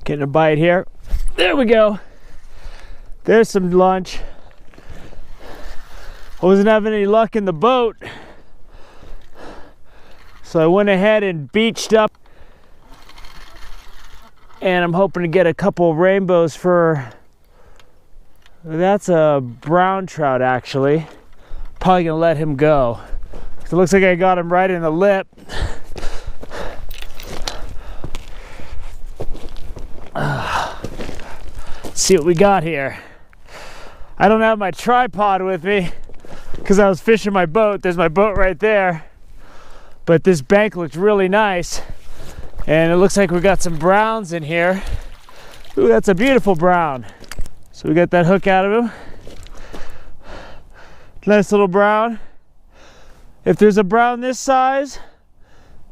Getting a bite here. There we go. There's some lunch. I wasn't having any luck in the boat, so I went ahead and beached up, and I'm hoping to get a couple of rainbows for, that's a brown trout actually. Probably gonna let him go. It looks like I got him right in the lip. Let's see what we got here. I don't have my tripod with me because I was fishing my boat. There's my boat right there. But this bank looks really nice. And it looks like we got some browns in here. Ooh, that's a beautiful brown. So we got that hook out of him. Nice little brown. If there's a brown this size,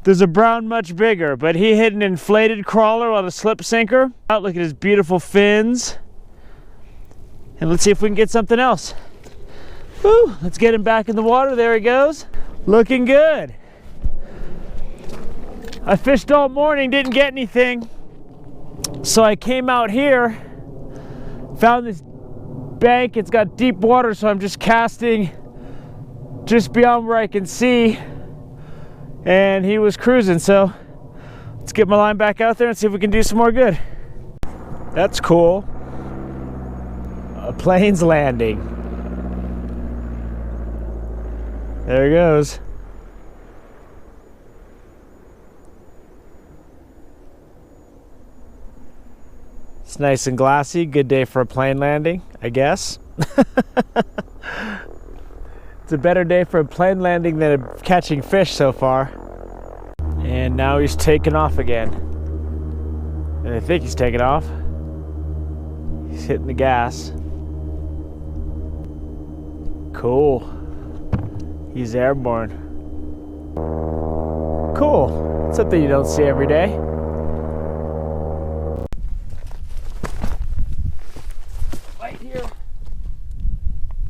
there's a brown much bigger, but he hit an inflated crawler on a slip sinker. Look at his beautiful fins. And let's see if we can get something else. Woo, let's get him back in the water. There he goes. Looking good. I fished all morning, didn't get anything. So I came out here, found this bank. It's got deep water, so I'm just casting just beyond where I can see. And he was cruising, so let's get my line back out there and see if we can do some more good. That's cool. A plane's landing. There he goes. It's nice and glassy. Good day for a plane landing, I guess. It's a better day for a plane landing than catching fish so far. And now he's taking off again. And I think he's taking off. He's hitting the gas. Cool. He's airborne. Cool. Something you don't see every day. Right here.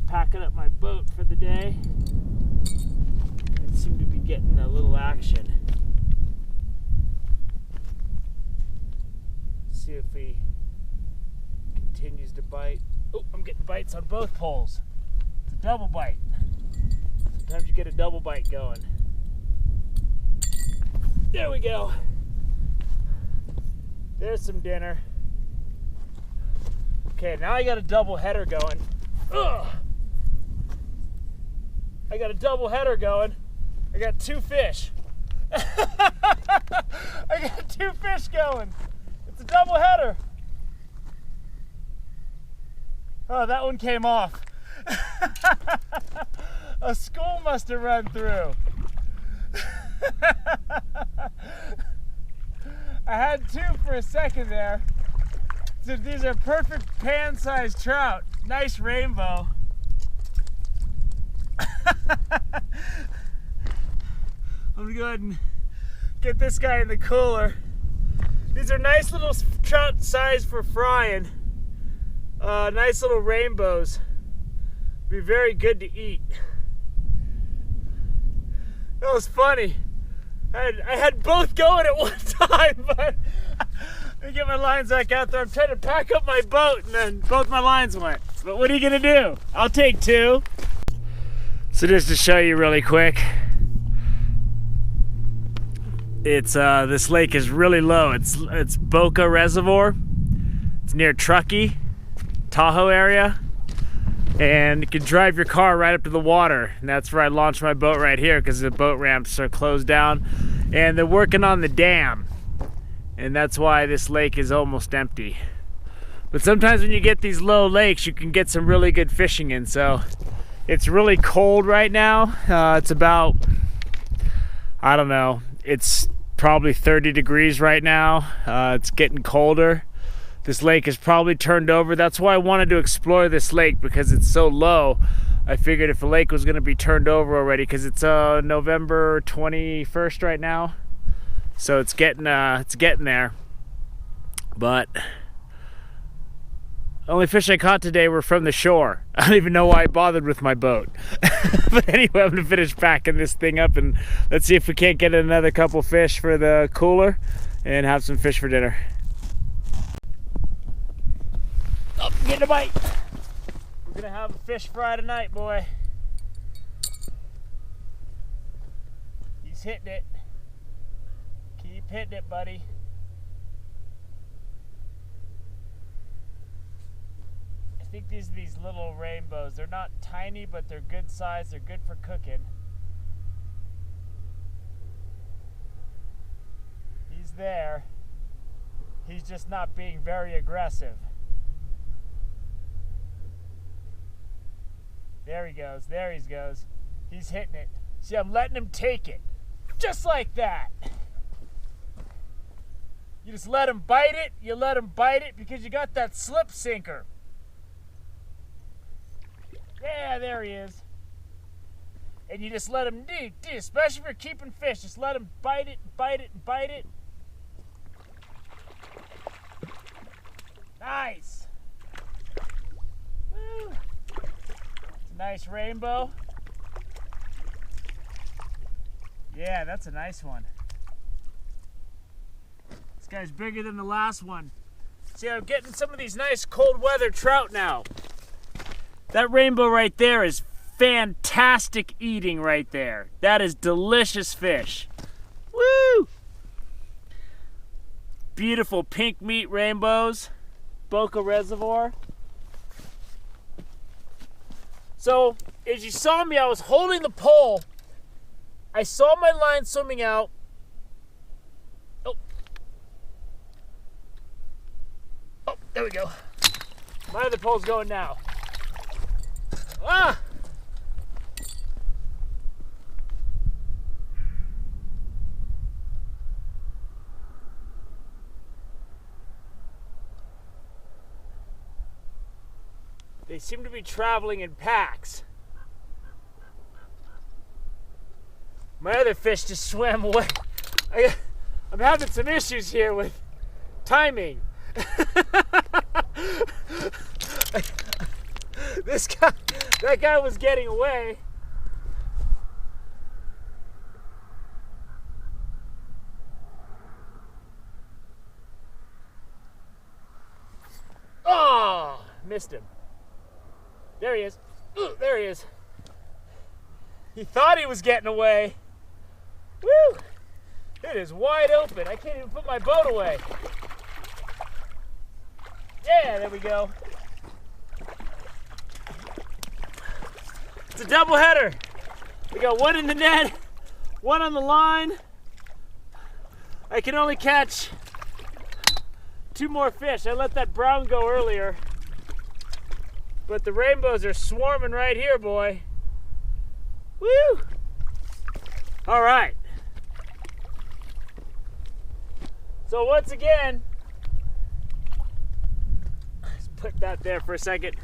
Packing up my boat for the day. I seem to be getting a little action. See if he continues to bite. Oh, I'm getting bites on both poles. It's a double bite. Sometimes you get a double bite going. There we go. There's some dinner. Okay, now I got a double header going. Ugh. I got a double header going. I got two fish. I got two fish going. It's a double header. Oh, that one came off. A school must have run through. I had two for a second there. So these are perfect pan-sized trout. Nice rainbow. I'm gonna go ahead and get this guy in the cooler. These are nice little trout size for frying. Nice little rainbows. Be very good to eat. That was funny. I had both going at one time, but let me get my lines back out there. I'm trying to pack up my boat and then both my lines went. But what are you gonna do? I'll take two. So just to show you really quick, it's this lake is really low. It's Boca Reservoir. It's near Truckee, Tahoe area. And you can drive your car right up to the water. And that's where I launched my boat right here because the boat ramps are closed down. And they're working on the dam. And that's why this lake is almost empty. But sometimes when you get these low lakes, you can get some really good fishing in. So it's really cold right now. It's about, I don't know, it's probably 30 degrees right now. It's getting colder. This lake is probably turned over. That's why I wanted to explore this lake, because it's so low. I figured if the lake was going to be turned over already, because it's November 21st right now, so it's getting there. But the only fish I caught today were from the shore. I don't even know why I bothered with my boat. But anyway, I'm gonna finish packing this thing up and let's see if we can't get another couple fish for the cooler and have some fish for dinner. getting a bite. We're gonna have a fish fry tonight, boy. He's hitting it. Keep hitting it, buddy. I think these are these little rainbows. They're not tiny, but they're good size. They're good for cooking. He's there. He's just not being very aggressive. There he goes. There he goes. He's hitting it. See, I'm letting him take it. Just like that. You just let him bite it. You let him bite it because you got that slip sinker. Yeah, there he is. And you just let him do, especially if you're keeping fish. Just let him bite it, bite it, bite it. Nice. Woo. It's a nice rainbow. Yeah, that's a nice one. This guy's bigger than the last one. See, I'm getting some of these nice cold weather trout now. That rainbow right there is fantastic eating right there. That is delicious fish. Woo! Beautiful pink meat rainbows. Boca Reservoir. So, as you saw me, I was holding the pole. I saw my line swimming out. Oh, there we go. My other pole's going now. Ah! They seem to be traveling in packs. My other fish just swam away. I'm having some issues here with timing. That guy was getting away. Oh, missed him. There he is. Ooh, there he is. He thought he was getting away. Woo! It is wide open. I can't even put my boat away. Yeah, there we go. It's a double header. We got one in the net, one on the line. I can only catch 2 more fish. I let that brown go earlier. But the rainbows are swarming right here, boy. Woo! All right. So once again, let's put that there for a second.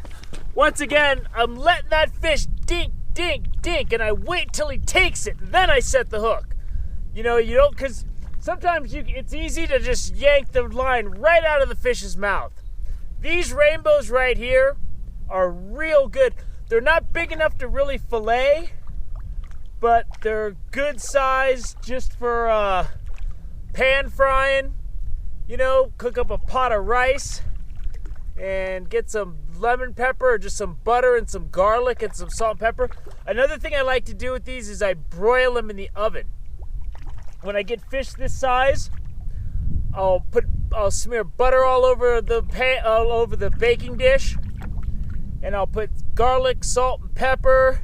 Once again, I'm letting that fish dink, dink, dink, and I wait till he takes it, and then I set the hook. You know, you don't, because sometimes it's easy to just yank the line right out of the fish's mouth. These rainbows right here are real good. They're not big enough to really fillet, but they're good size just for pan frying. You know, cook up a pot of rice and get some lemon pepper or just some butter and some garlic and some salt and pepper. Another thing I like to do with these is I broil them in the oven. When I get fish this size, I'll smear butter all over the baking dish, and I'll put garlic, salt, and pepper,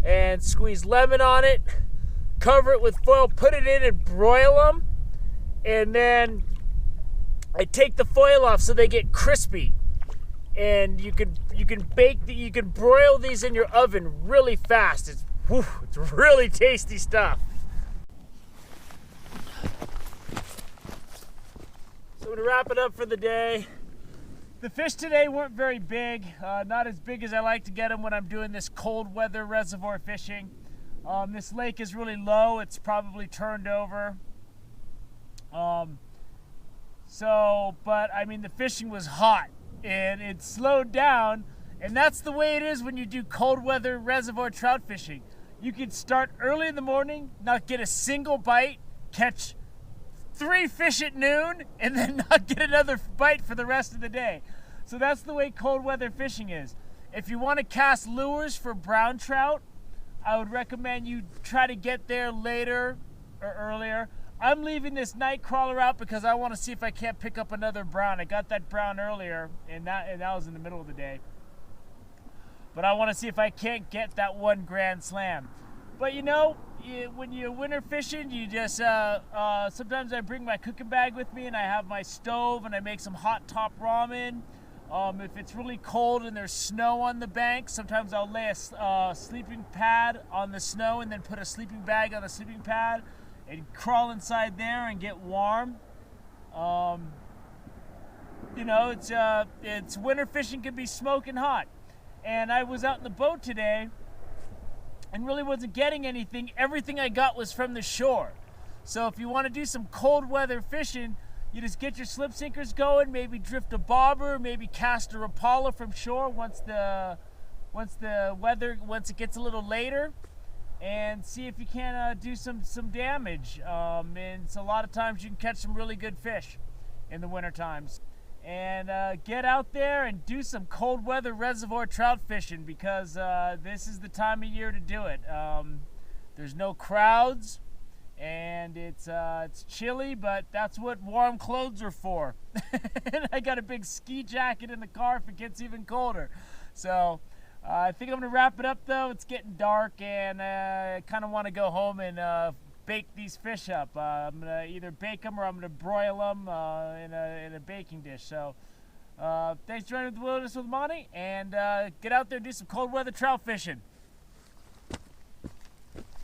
and squeeze lemon on it. Cover it with foil, put it in, and broil them. And then I take the foil off so they get crispy. And you can broil these in your oven really fast. It's really tasty stuff. So I'm gonna wrap it up for the day. The fish today weren't very big, not as big as I like to get them when I'm doing this cold weather reservoir fishing. This lake is really low. It's probably turned over. But I mean, the fishing was hot and it slowed down, and that's the way it is when you do cold weather reservoir trout fishing. You can start early in the morning, not get a single bite, catch 3 fish at noon, and then not get another bite for the rest of the day. So that's the way cold weather fishing is. If you want to cast lures for brown trout, I would recommend you try to get there later or earlier. I'm leaving this night crawler out because I want to see if I can't pick up another brown. I got that brown earlier, and that was in the middle of the day. But I want to see if I can't get that one grand slam. But you know, when you're winter fishing, you just, sometimes I bring my cooking bag with me and I have my stove and I make some hot top ramen. If it's really cold and there's snow on the bank, sometimes I'll lay a sleeping pad on the snow and then put a sleeping bag on the sleeping pad and crawl inside there and get warm. You know, it's winter fishing can be smoking hot. And I was out in the boat today and really wasn't getting anything. Everything I got was from the shore. So if you want to do some cold weather fishing, you just get your slip sinkers going, maybe drift a bobber, maybe cast a Rapala from shore once it gets a little later, and see if you can do some damage. And so a lot of times you can catch some really good fish in the winter times. And get out there and do some cold weather reservoir trout fishing, because this is the time of year to do it. There's no crowds, and it's chilly, but that's what warm clothes are for. And I got a big ski jacket in the car if it gets even colder. So I think I'm gonna wrap it up though. It's getting dark, and I kind of want to go home and bake these fish up. I'm gonna either bake them or I'm gonna broil them in a baking dish. So thanks for joining the Wilderness with Monty, and get out there and do some cold weather trout fishing.